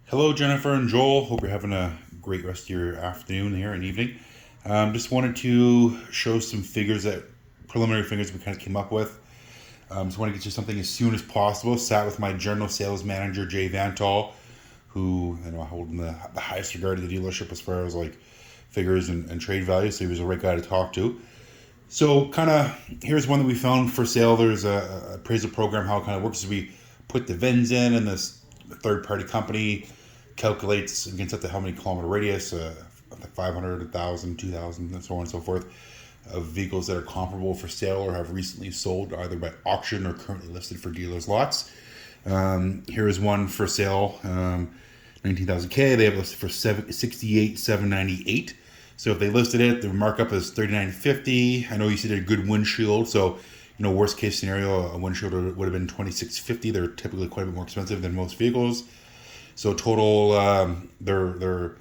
Hello, Jennifer and Joel. Hope you're having a great rest of your afternoon here and evening. Just wanted to show some figures preliminary figures we kind of came up with. Just want to get you something as soon as possible. Sat with my general sales manager, Jay Vantall, who I hold in the highest regard to the dealership as far as like figures and trade value. So he was a right guy to talk to. So here's one that we found for sale. There's a appraisal program. How it kind of works is we put the VINs in, and this third party company calculates against up to how many kilometer radius, 500, 1,000, 2,000, and so on and so forth, of vehicles that are comparable for sale or have recently sold either by auction or currently listed for dealers' lots. Here is one for sale, 19,000 K. They have listed for 68,798. So if they listed it, the markup is 39.50. I know you said a good windshield, so worst case scenario, a windshield would have been 26.50. They're typically quite a bit more expensive than most vehicles. So total, they're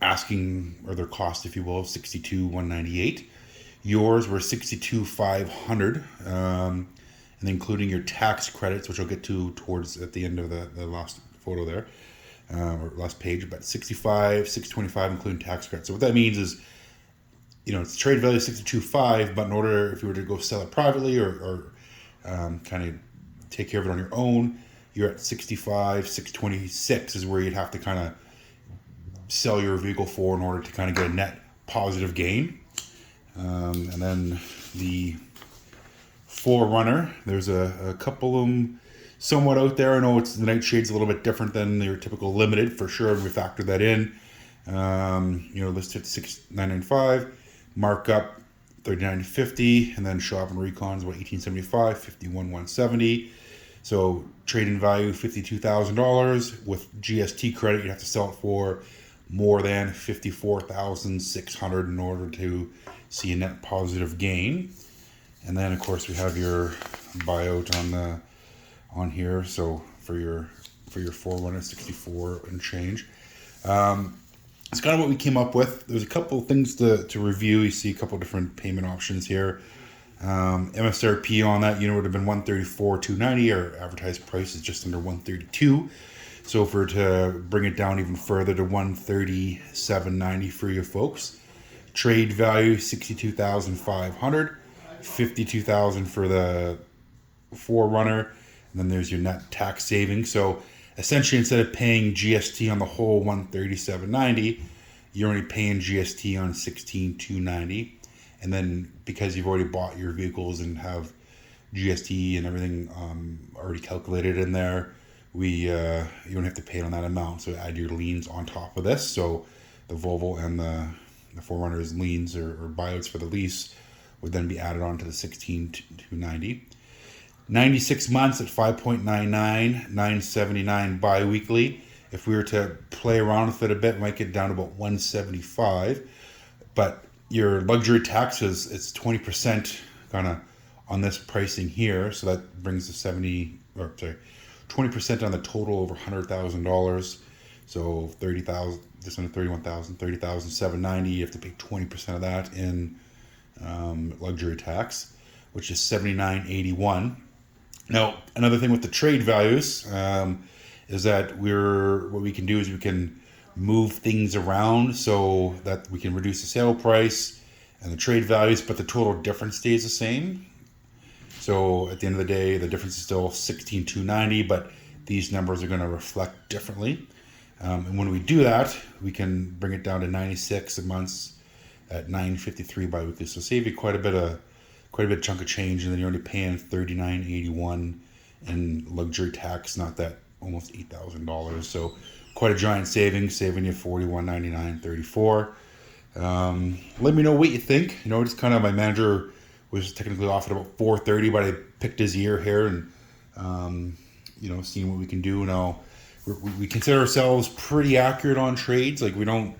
asking, or their cost, if you will, 62,198. Yours were 62,500, and including your tax credits, which I'll get to towards at the end of the last photo there, or last page. But 65,625 including tax credits. So what that means is, it's trade value 62.5, but in order, if you were to go sell it privately or kind of take care of it on your own, you're at 65,626 is where you'd have to kind of sell your vehicle for in order to kind of get a net positive gain. And then the 4Runner, there's a couple of them somewhat out there. I know the Nightshade's a little bit different than your typical Limited, for sure. We factor that in. Listed at 6,995, markup 39.50, and then shop and recons about 18.75, 51,170. So trade-in value $52,000. With GST credit, you have to sell it for more than $54,600 in order to see a net positive gain. And then of course we have your buyout on here. So for your 4Runner, 64 and change. It's kind of what we came up with. There's a couple of things to review. You see a couple of different payment options here. MSRP on that unit would have been $134,290. Our advertised price is just under $132. So if we're to bring it down even further to $137.90 for you folks, trade value $62,500, $52,000 for the 4Runner, and then there's your net tax savings. So essentially, instead of paying GST on the whole $137.90, you're only paying GST on $16,290. And then because you've already bought your vehicles and have GST and everything already calculated in there, you don't have to pay it on that amount. So add your liens on top of this. So the Volvo and the 4Runner's liens or buyouts for the lease would then be added on to the $16,290. 96 months at 5.99, $979 bi-weekly. If we were to play around with it a bit, it might get down to about $175. But your luxury taxes, it's 20% kind of on this pricing here. So that brings the 20% on the total over $100,000. So 30,000, just under 31,000, 30,790. You have to pay 20% of that in luxury tax, which is $79.81. Now, another thing with the trade values is that what we can do is we can move things around so that we can reduce the sale price and the trade values, but the total difference stays the same. So at the end of the day, the difference is still $16,290, but these numbers are going to reflect differently. And when we do that, we can bring it down to 96 months at $953 bi-weekly. So save you quite a bit of chunk of change, and then you're only paying $39.81 in luxury tax, not that almost $8,000. So quite a giant saving you $41.99.34. Let me know what you think. Just kind of, my manager was technically off at about 4:30, but I picked his ear here and seeing what we can do. Now we consider ourselves pretty accurate on trades. Like, we don't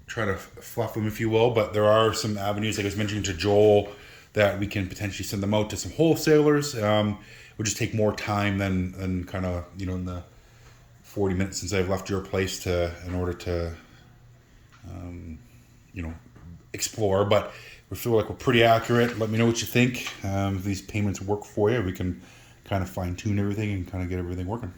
try to fluff them, if you will, but there are some avenues, like I was mentioning to Joel, that we can potentially send them out to some wholesalers. It would just take more time than kind of, in the 40 minutes since I've left your place in order to, explore. But we feel like we're pretty accurate. Let me know what you think. If these payments work for you, we can kind of fine tune everything and kind of get everything working.